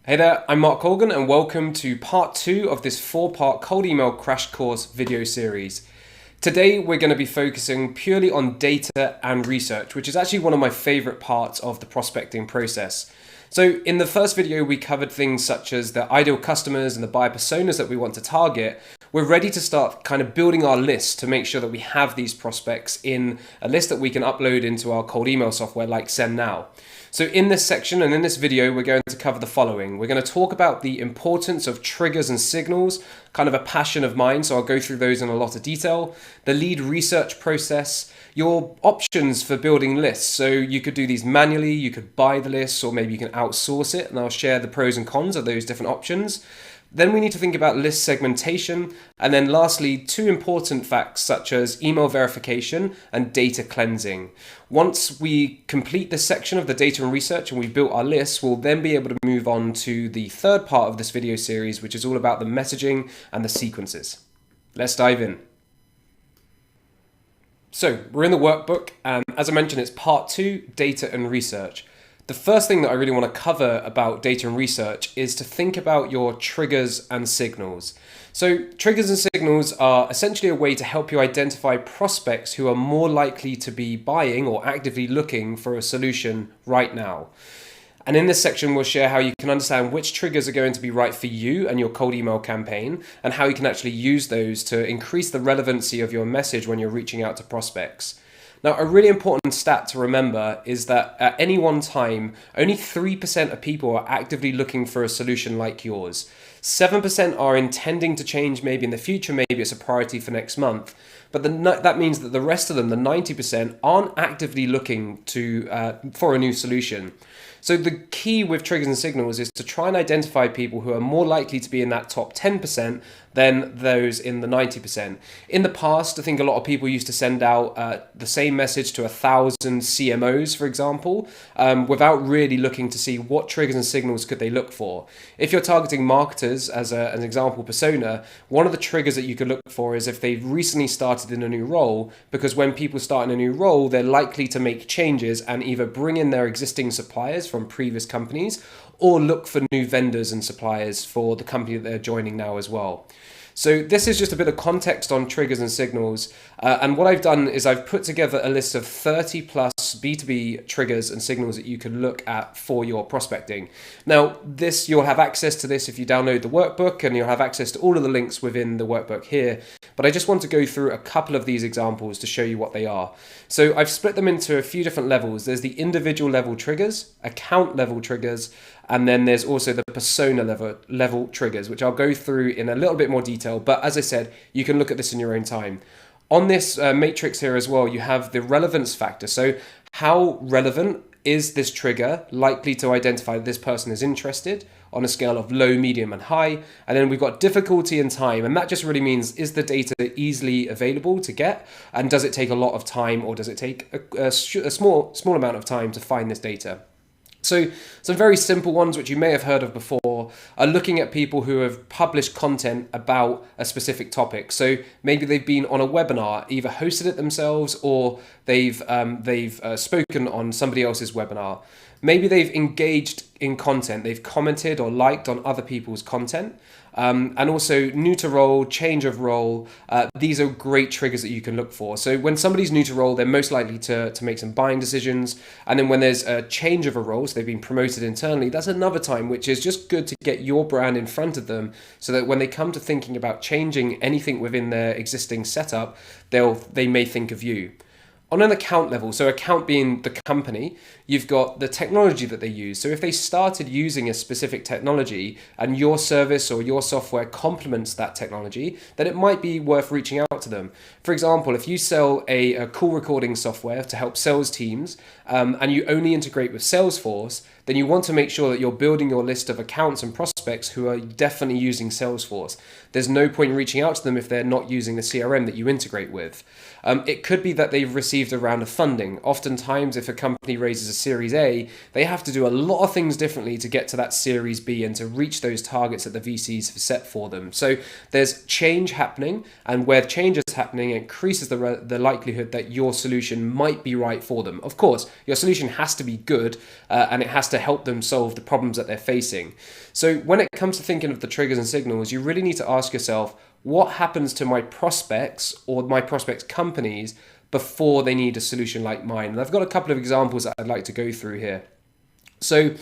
Hey there, I'm Mark Colgan and welcome to part 2 of this 4-part cold email crash course video series. Today we're going to be focusing purely on data and research, which is actually one of my favorite parts of the prospecting process. So in the first video we covered things such as the ideal customers and the buyer personas that we want to target. We're ready to start kind of building our list to make sure that we have these prospects in a list that we can upload into our cold email software like Send Now. So in this section and in this video, we're going to cover the following. We're going to talk about the importance of triggers and signals, kind of a passion of mine, so I'll go through those in a lot of detail. The lead research process, your options for building lists. So you could do these manually, you could buy the lists, or maybe you can outsource it, and I'll share the pros and cons of those different options. Then we need to think about list segmentation. And then lastly, two important facts such as email verification and data cleansing. Once we complete this section of the data and research and we've built our lists, we'll then be able to move on to the third part of this video series, which is all about the messaging and the sequences. Let's dive in. So we're in the workbook, and as I mentioned, it's part 2, data and research. The first thing that I really want to cover about data and research is to think about your triggers and signals. So triggers and signals are essentially a way to help you identify prospects who are more likely to be buying or actively looking for a solution right now. And in this section, we'll share how you can understand which triggers are going to be right for you and your cold email campaign, and how you can actually use those to increase the relevancy of your message when you're reaching out to prospects. Now, a really important stat to remember is that at any one time, only 3% of people are actively looking for a solution like yours. 7% are intending to change maybe in the future, maybe it's a priority for next month. But that means that the rest of them, the 90%, aren't actively looking for a new solution. So the key with triggers and signals is to try and identify people who are more likely to be in that top 10% than those in the 90%. In the past, I think a lot of people used to send out the same message to 1,000 CMOs, for example, without really looking to see what triggers and signals could they look for. If you're targeting marketers as an example persona, one of the triggers that you could look for is if they've recently started in a new role, because when people start in a new role, they're likely to make changes and either bring in their existing suppliers from previous companies or look for new vendors and suppliers for the company that they're joining now as well. So this is just a bit of context on triggers and signals. And what I've done is I've put together a list of 30 plus B2B triggers and signals that you can look at for your prospecting. Now, you'll have access to this if you download the workbook, and you'll have access to all of the links within the workbook here. But I just want to go through a couple of these examples to show you what they are. So I've split them into a few different levels. There's the individual level triggers, account level triggers, and then there's also the persona level triggers, which I'll go through in a little bit more detail. But as I said, you can look at this in your own time. On this matrix here as well, you have the relevance factor. So how relevant is this trigger likely to identify that this person is interested on a scale of low, medium, and high? And then we've got difficulty and time. And that just really means, is the data easily available to get? And does it take a lot of time, or does it take a small amount of time to find this data? So some very simple ones, which you may have heard of before, are looking at people who have published content about a specific topic. So maybe they've been on a webinar, either hosted it themselves, or they've spoken on somebody else's webinar. Maybe they've engaged in content, they've commented or liked on other people's content. And also new to role, change of role. These are great triggers that you can look for. So when somebody's new to role, they're most likely to make some buying decisions. And then when there's a change of a role, so they've been promoted internally, that's another time which is just good to get your brand in front of them, so that when they come to thinking about changing anything within their existing setup, they may think of you. On an account level, so account being the company, you've got the technology that they use. So if they started using a specific technology and your service or your software complements that technology, then it might be worth reaching out to them. For example, if you sell a call recording software to help sales teams, and you only integrate with Salesforce, then you want to make sure that you're building your list of accounts and prospects who are definitely using Salesforce. There's no point in reaching out to them if they're not using the CRM that you integrate with. It could be that they've received received a round of funding. Oftentimes, if a company raises a Series A, they have to do a lot of things differently to get to that Series B and to reach those targets that the VCs have set for them. So there's change happening, and where change is happening, it increases the likelihood that your solution might be right for them. Of course, your solution has to be good, and it has to help them solve the problems that they're facing. So when it comes to thinking of the triggers and signals, you really need to ask yourself, what happens to my prospects or my prospects' companies before they need a solution like mine? And I've got a couple of examples that I'd like to go through here. So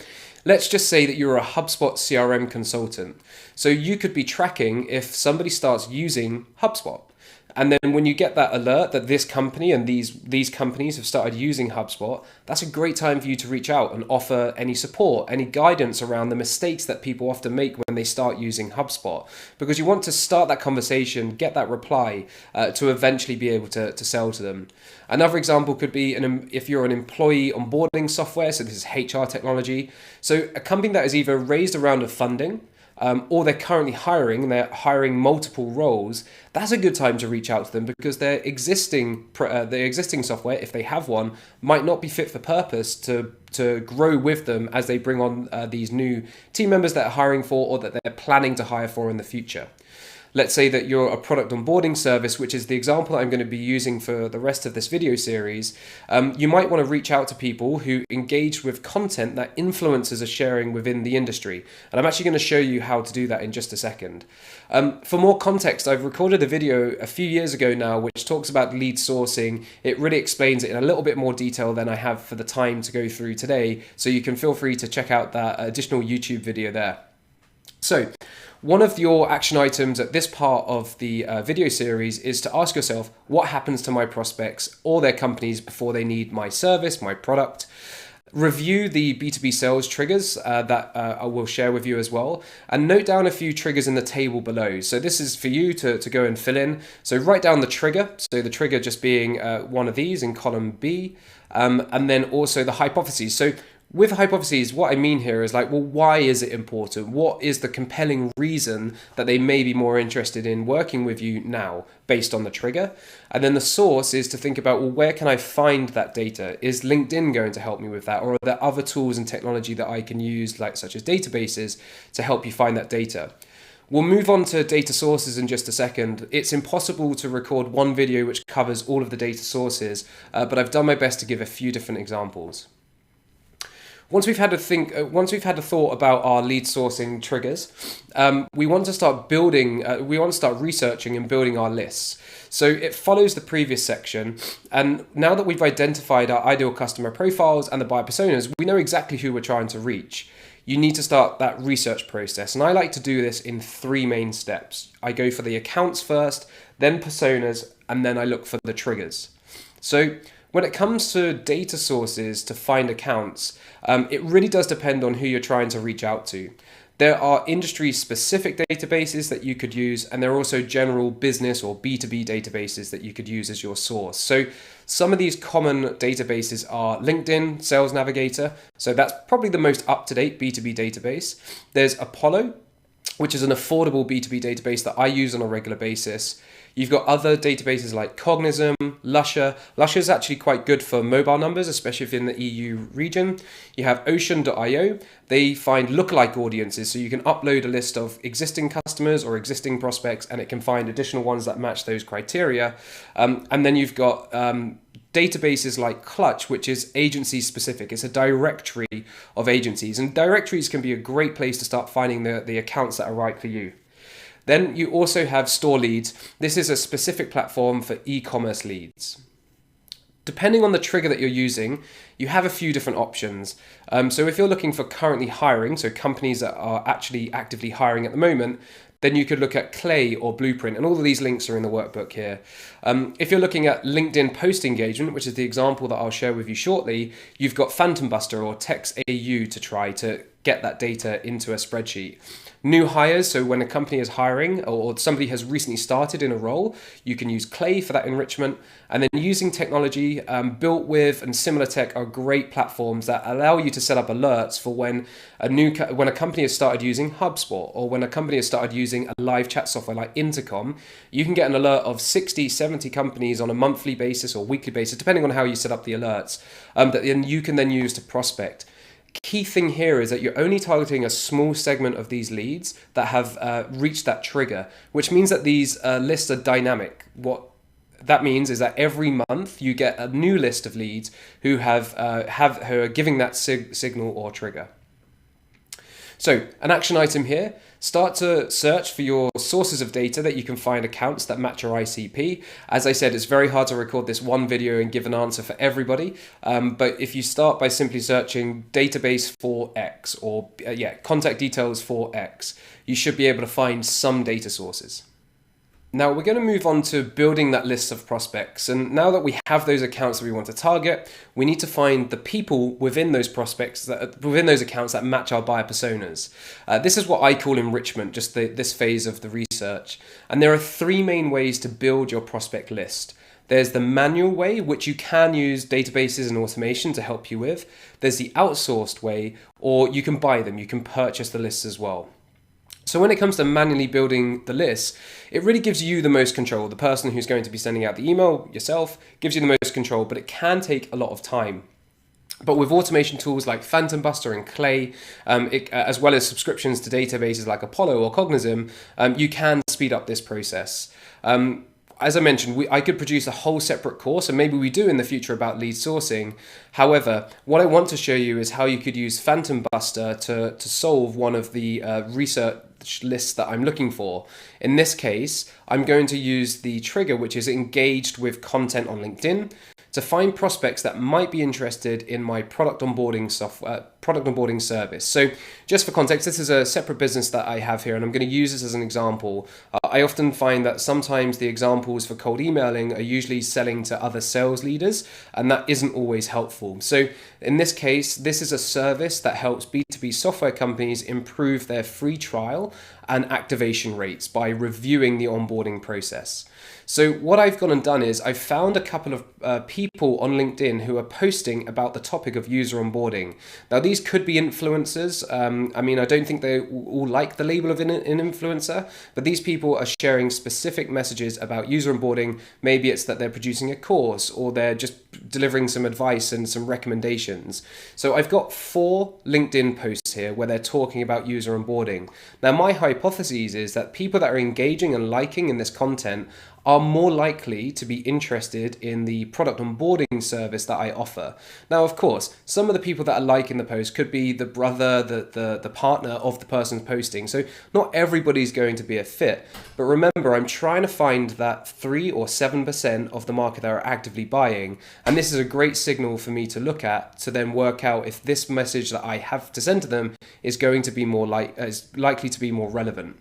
let's just say that you're a HubSpot CRM consultant. So you could be tracking if somebody starts using HubSpot. And then when you get that alert that this company and these companies have started using HubSpot, that's a great time for you to reach out and offer any support, any guidance around the mistakes that people often make when they start using HubSpot. Because you want to start that conversation, get that reply to eventually be able to sell to them. Another example could be if you're an employee onboarding software, so this is HR technology. So a company that has either raised a round of funding, or they're currently hiring and they're hiring multiple roles, that's a good time to reach out to them because their existing software, if they have one, might not be fit for purpose to grow with them as they bring on these new team members that are hiring for or that they're planning to hire for in the future. Let's say that you're a product onboarding service, which is the example I'm going to be using for the rest of this video series. You might want to reach out to people who engage with content that influencers are sharing within the industry. And I'm actually going to show you how to do that in just a second. For more context, I've recorded a video a few years ago now, which talks about lead sourcing. It really explains it in a little bit more detail than I have for the time to go through today. So you can feel free to check out that additional YouTube video there. So one of your action items at this part of the video series is to ask yourself, what happens to my prospects or their companies before they need my service, my product? Review the B2B sales triggers that I will share with you as well, and note down a few triggers in the table below. So this is for you to go and fill in. So write down the trigger, so the trigger just being one of these in column B, and then also the hypotheses. So with hypotheses, what I mean here is like, well, why is it important? What is the compelling reason that they may be more interested in working with you now based on the trigger? And then the source is to think about, well, where can I find that data? Is LinkedIn going to help me with that? Or are there other tools and technology that I can use, like such as databases, to help you find that data? We'll move on to data sources in just a second. It's impossible to record one video which covers all of the data sources, but I've done my best to give a few different examples. Once we've had a thought about our lead sourcing triggers, we want to start researching and building our lists. So it follows the previous section, and now that we've identified our ideal customer profiles and the buyer personas, we know exactly who we're trying to reach. You need to start that research process, and I like to do this in 3 main steps. I go for the accounts first, then personas, and then I look for the triggers. So when it comes to data sources to find accounts, it really does depend on who you're trying to reach out to. There are industry-specific databases that you could use, and there are also general business or B2B databases that you could use as your source. So some of these common databases are LinkedIn, Sales Navigator, so that's probably the most up-to-date B2B database. There's Apollo, which is an affordable B2B database that I use on a regular basis. You've got other databases like Cognism, Lusher. Lusher is actually quite good for mobile numbers, especially if in the EU region. You have Ocean.io. They find lookalike audiences, so you can upload a list of existing customers or existing prospects, and it can find additional ones that match those criteria. And then you've got databases like Clutch, which is agency specific. It's a directory of agencies, and directories can be a great place to start finding the accounts that are right for you. Then you also have Store Leads. This is a specific platform for e-commerce leads. Depending on the trigger that you're using, you have a few different options. So if you're looking for currently hiring, so companies that are actually actively hiring at the moment, then you could look at Clay or Blueprint, and all of these links are in the workbook here. If you're looking at LinkedIn post engagement, which is the example that I'll share with you shortly, you've got Phantom Buster or Text AU to try to get that data into a spreadsheet. New hires, so when a company is hiring or somebody has recently started in a role, you can use Clay for that enrichment. And then using technology, Built With and Similar Tech are great platforms that allow you to set up alerts for when a company has started using HubSpot, or when a company has started using a live chat software like Intercom. You can get an alert of 60, 70 companies on a monthly basis or weekly basis, depending on how you set up the alerts, that you can then use to prospect. Key thing here is that you're only targeting a small segment of these leads that have reached that trigger, which means that these lists are dynamic. What that means is that every month you get a new list of leads who who are giving that signal or trigger. So an action item here, start to search for your sources of data that you can find accounts that match your ICP. As I said, it's very hard to record this one video and give an answer for everybody. But if you start by simply searching database for X or contact details for X, you should be able to find some data sources. Now we're going to move on to building that list of prospects. And now that we have those accounts that we want to target, we need to find the people within those prospects, within those accounts that match our buyer personas. This is what I call enrichment, just this phase of the research. And there are three main ways to build your prospect list. There's the manual way, which you can use databases and automation to help you with. There's the outsourced way, or you can buy them, you can purchase the lists as well. So when it comes to manually building the list, it really gives you the most control. The person who's going to be sending out the email, yourself, gives you the most control, but it can take a lot of time. But with automation tools like Phantom Buster and Clay, as well as subscriptions to databases like Apollo or Cognism, you can speed up this process. As I mentioned, I could produce a whole separate course, and maybe we do in the future, about lead sourcing. However, what I want to show you is how you could use Phantom Buster to solve one of the research lists that I'm looking for. In this case, I'm going to use the trigger, which is engaged with content on LinkedIn, to find prospects that might be interested in my product onboarding service. So just for context, this is a separate business that I have here, and I'm going to use this as an example. I often find that sometimes the examples for cold emailing are usually selling to other sales leaders, and that isn't always helpful. So in this case, this is a service that helps B2B software companies improve their free trial and activation rates by reviewing the onboarding process. So what I've gone and done is I've found a couple of people on LinkedIn who are posting about the topic of user onboarding. Now, these could be influencers. I don't think they all like the label of an influencer, but these people are sharing specific messages about user onboarding. Maybe it's that they're producing a course, or they're just delivering some advice and some recommendations. So I've got 4 LinkedIn posts here where they're talking about user onboarding. Now, my hypothesis is that people that are engaging and liking in this content are more likely to be interested in the product onboarding service that I offer. Now, of course, some of the people that are liking the post could be the brother, the partner of the person posting. So not everybody's going to be a fit. But remember, I'm trying to find that 3 or 7% of the market that are actively buying. And this is a great signal for me to look at to then work out if this message that I have to send to them is going to be is likely to be more relevant.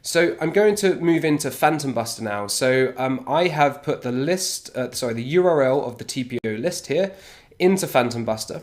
So I'm going to move into Phantom Buster now. So I have put the URL of the TPO list here into Phantom Buster.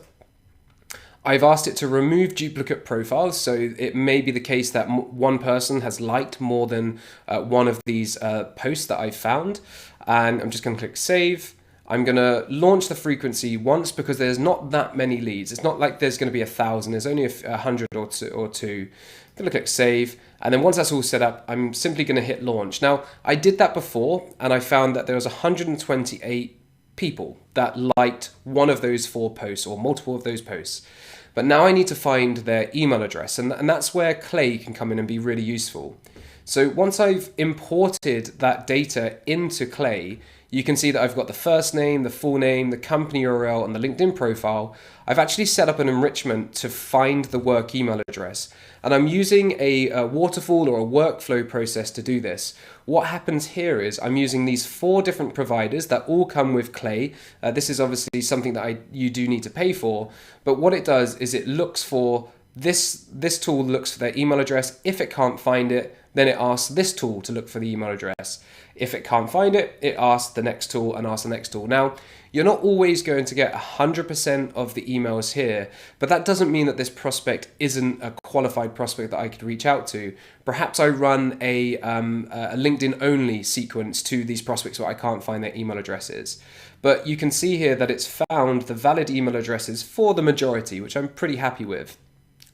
I've asked it to remove duplicate profiles. So it may be the case that one person has liked more than one of these posts that I've found. And I'm just going to click save. I'm going to launch the frequency once because there's not that many leads. It's not like there's going to be 1,000. There's only 100 or two. I'm going to click save. And then once that's all set up, I'm simply going to hit launch. Now, I did that before, and I found that there was 128 people that liked one of those 4 posts or multiple of those posts. But now I need to find their email address, and that's where Clay can come in and be really useful. So once I've imported that data into Clay, you can see that I've got the first name, the full name, the company URL, and the LinkedIn profile. I've actually set up an enrichment to find the work email address. And I'm using a waterfall or a workflow process to do this. What happens here is I'm using these 4 different providers that all come with Clay. This is obviously something that you do need to pay for. But what it does is it looks for, this tool looks for their email address. If it can't find it, then it asks this tool to look for the email address. If it can't find it, it asks the next tool and asks the next tool. Now, you're not always going to get 100% of the emails here, but that doesn't mean that this prospect isn't a qualified prospect that I could reach out to. Perhaps I run a LinkedIn only sequence to these prospects where I can't find their email addresses. But you can see here that it's found the valid email addresses for the majority, which I'm pretty happy with.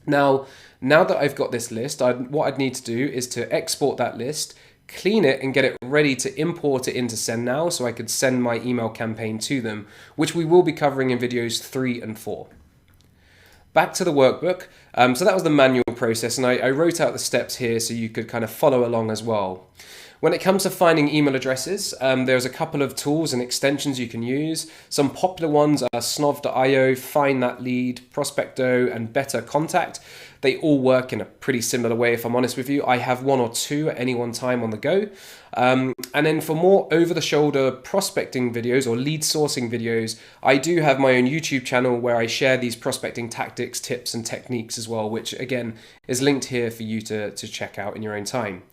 Now that I've got this list, what I'd need to do is to export that list, clean it and get it ready to import it into Send Now so I could send my email campaign to them, which we will be covering in videos 3 and 4. Back to the workbook. So that was the manual process, and I wrote out the steps here so you could kind of follow along as well. When it comes to finding email addresses, there's a couple of tools and extensions you can use. Some popular ones are snov.io, Find That Lead, Prospecto, and Better Contact. They all work in a pretty similar way, if I'm honest with you. I have one or two at any one time on the go. And then for more over-the-shoulder prospecting videos or lead sourcing videos, I do have my own YouTube channel where I share these prospecting tactics, tips, and techniques as well, which again is linked here for you to check out in your own time.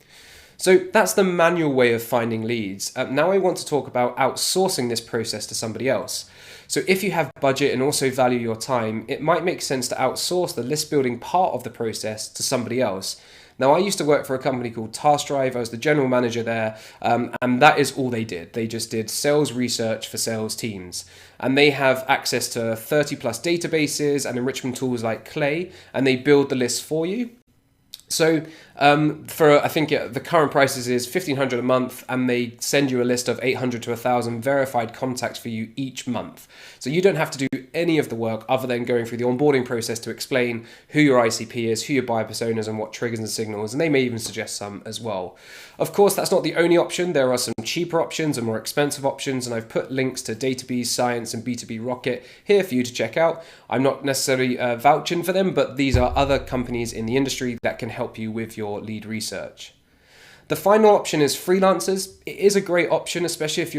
So that's the manual way of finding leads. Now I want to talk about outsourcing this process to somebody else. So if you have budget and also value your time, it might make sense to outsource the list building part of the process to somebody else. Now, I used to work for a company called TaskDrive. I was the general manager there, and that is all they did. They just did sales research for sales teams. And they have access to 30 plus databases and enrichment tools like Clay, and they build the list for you. So I think the current prices is $1,500 a month, and they send you a list of 800 to 1,000 verified contacts for you each month. So you don't have to do any of the work other than going through the onboarding process to explain who your ICP is, who your buyer personas, and what triggers and signals, and they may even suggest some as well. Of course, that's not the only option. There are some cheaper options and more expensive options, and I've put links to Database Science and B2B Rocket here for you to check out. I'm not necessarily vouching for them, but these are other companies in the industry that can help you with your lead research. The final option is freelancers. It is a great option, especially if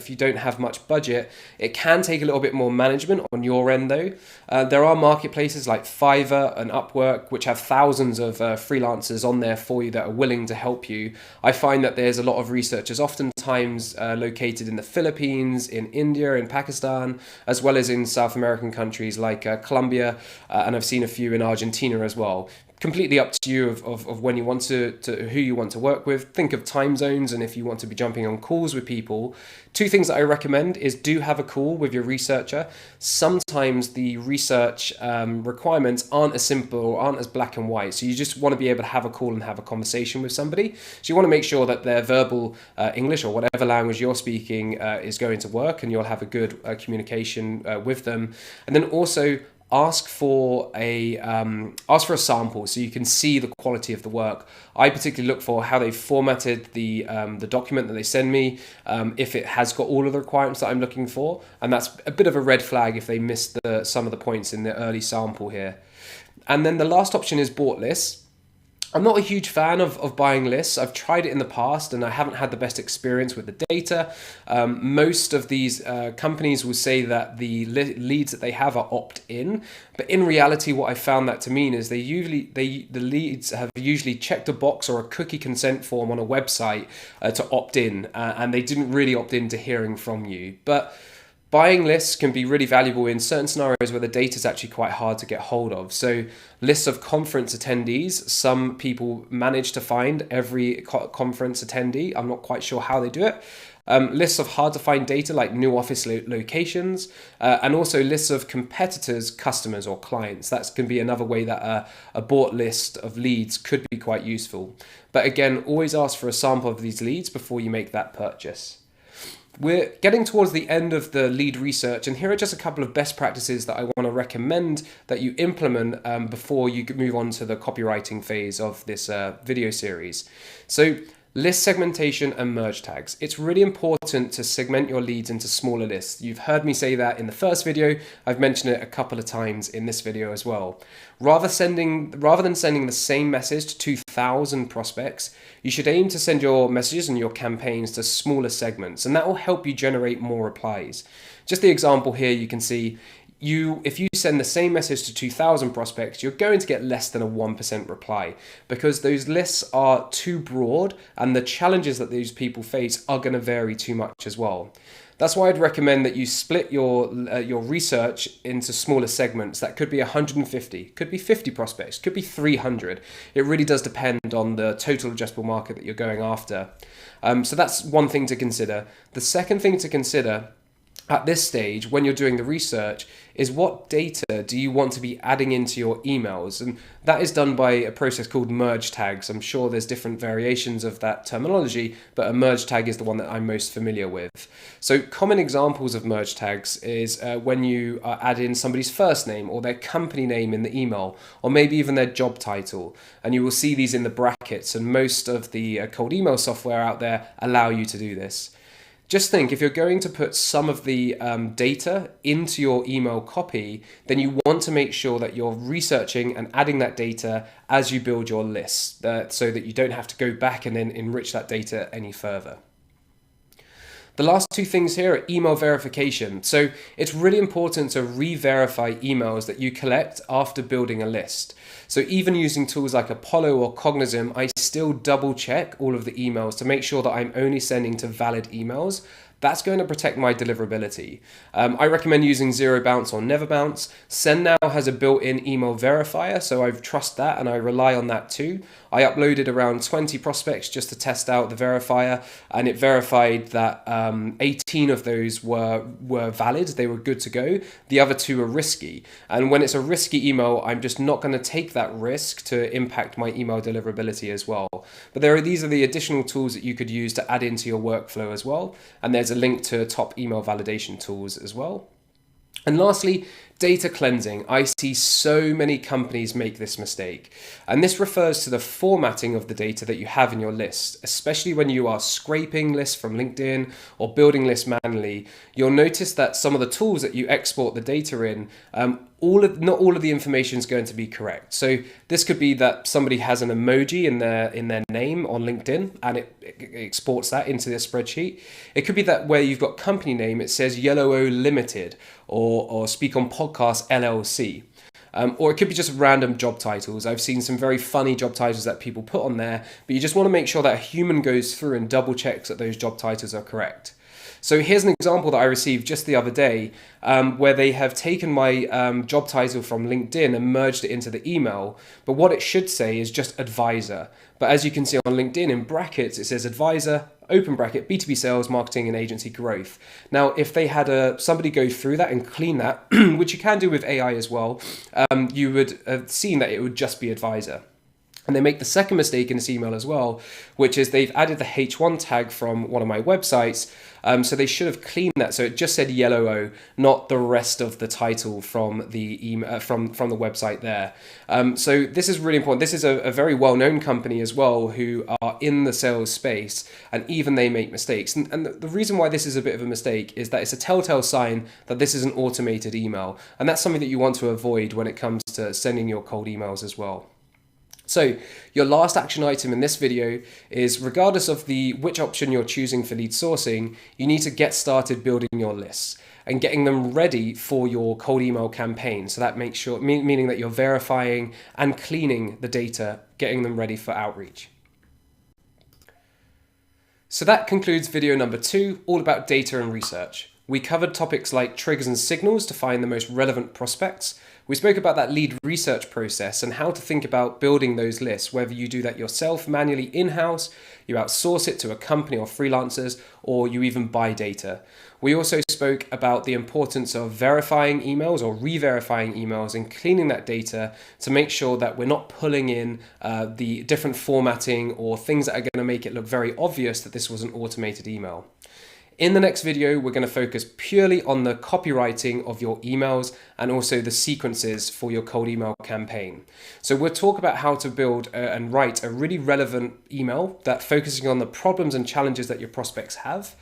you don't have much budget. It can take a little bit more management on your end though. There are marketplaces like Fiverr and Upwork which have thousands of freelancers on there for you that are willing to help you. I find that there's a lot of researchers oftentimes located in the Philippines, in India, in Pakistan, as well as in South American countries like Colombia, and I've seen a few in Argentina as well. Completely up to you of when you want to who you want to work with. Think of time zones, and if you want to be jumping on calls with people. Two things that I recommend is do have a call with your researcher. Sometimes the research requirements aren't as simple or aren't as black and white, so you just want to be able to have a call and have a conversation with somebody. So you want to make sure that their verbal English or whatever language you're speaking is going to work, and you'll have a good communication with them. And then also ask for a sample so you can see the quality of the work. I particularly look for how they formatted the document that they send me, if it has got all of the requirements that I'm looking for, and that's a bit of a red flag if they missed some of the points in the early sample here. And then the last option is bought lists. I'm not a huge fan of buying lists. I've tried it in the past and I haven't had the best experience with the data. Most of these companies will say that the leads that they have are opt-in, but in reality what I found that to mean is the leads have usually checked a box or a cookie consent form on a website to opt in, and they didn't really opt in to hearing from you. But buying lists can be really valuable in certain scenarios where the data is actually quite hard to get hold of. So lists of conference attendees, some people manage to find every conference attendee. I'm not quite sure how they do it. Lists of hard to find data like new office locations, and also lists of competitors, customers or clients. That can be another way that a bought list of leads could be quite useful. But again, always ask for a sample of these leads before you make that purchase. We're getting towards the end of the lead research, and here are just a couple of best practices that I want to recommend that you implement before you move on to the copywriting phase of this video series. So list segmentation and merge tags. It's really important to segment your leads into smaller lists. You've heard me say that in the first video. I've mentioned it a couple of times in this video as well. Rather than sending the same message to 2,000 prospects, you should aim to send your messages and your campaigns to smaller segments, and that will help you generate more replies. Just the example here, you can see if you send the same message to 2,000 prospects, you're going to get less than a 1% reply, because those lists are too broad and the challenges that these people face are going to vary too much as well. That's why I'd recommend that you split your research into smaller segments. That could be 150, could be 50 prospects, could be 300. It really does depend on the total addressable market that you're going after. So that's one thing to consider. The second thing to consider at this stage, when you're doing the research, is what data do you want to be adding into your emails? And that is done by a process called merge tags. I'm sure there's different variations of that terminology, but a merge tag is the one that I'm most familiar with. So common examples of merge tags is when you add in somebody's first name or their company name in the email, or maybe even their job title. And you will see these in the brackets, and most of the cold email software out there allow you to do this. Just think, if you're going to put some of the data into your email copy, then you want to make sure that you're researching and adding that data as you build your list, so that you don't have to go back and then enrich that data any further. The last two things here are email verification. So it's really important to re-verify emails that you collect after building a list. So even using tools like Apollo or Cognism, I still double check all of the emails to make sure that I'm only sending to valid emails. That's going to protect my deliverability. I recommend using Zero Bounce or Never Bounce. Send Now has a built-in email verifier, so I trust that and I rely on that too. I uploaded around 20 prospects just to test out the verifier, and it verified that 18 of those were valid. They were good to go. The other two are risky. And when it's a risky email, I'm just not going to take that risk to impact my email deliverability as well. But these are the additional tools that you could use to add into your workflow as well. And there's a link to top email validation tools as well. And lastly, data cleansing. I see so many companies make this mistake. And this refers to the formatting of the data that you have in your list, especially when you are scraping lists from LinkedIn or building lists manually. You'll notice that some of the tools that you export the data in, not all of the information is going to be correct. So this could be that somebody has an emoji in their name on LinkedIn and it exports that into their spreadsheet. It could be that where you've got company name, it says Yellow O Limited or Speak on Podcast LLC. Or it could be just random job titles. I've seen some very funny job titles that people put on there, but you just want to make sure that a human goes through and double checks that those job titles are correct. So here's an example that I received just the other day where they have taken my job title from LinkedIn and merged it into the email. But what it should say is just advisor. But as you can see on LinkedIn in brackets, it says advisor, open bracket, B2B sales, marketing and agency growth. Now, if they had somebody go through that and clean that, which you can do with AI as well, you would have seen that it would just be advisor. And they make the second mistake in this email as well, which is they've added the H1 tag from one of my websites. So they should have cleaned that. So it just said Yellow O, not the rest of the title from the email, from the website there. So this is really important. This is a very well-known company as well who are in the sales space, and even they make mistakes. And the reason why this is a bit of a mistake is that it's a telltale sign that this is an automated email. And that's something that you want to avoid when it comes to sending your cold emails as well. So your last action item in this video is, regardless of which option you're choosing for lead sourcing, you need to get started building your lists and getting them ready for your cold email campaign. So that makes sure, meaning that you're verifying and cleaning the data, getting them ready for outreach. So that concludes video number 2, all about data and research. We covered topics like triggers and signals to find the most relevant prospects. We spoke about that lead research process and how to think about building those lists, whether you do that yourself manually in-house, you outsource it to a company or freelancers, or you even buy data. We also spoke about the importance of verifying emails or re-verifying emails and cleaning that data to make sure that we're not pulling in the different formatting or things that are going to make it look very obvious that this was an automated email. In the next video, we're going to focus purely on the copywriting of your emails and also the sequences for your cold email campaign. So we'll talk about how to build and write a really relevant email that focuses on the problems and challenges that your prospects have.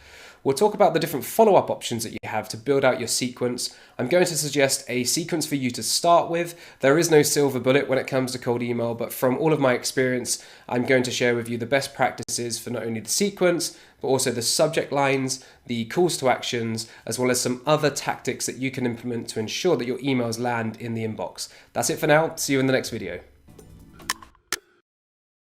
We'll talk about the different follow-up options that you have to build out your sequence. I'm going to suggest a sequence for you to start with. There is no silver bullet when it comes to cold email, but from all of my experience, I'm going to share with you the best practices for not only the sequence, but also the subject lines, the calls to actions, as well as some other tactics that you can implement to ensure that your emails land in the inbox. That's it for now. See you in the next video.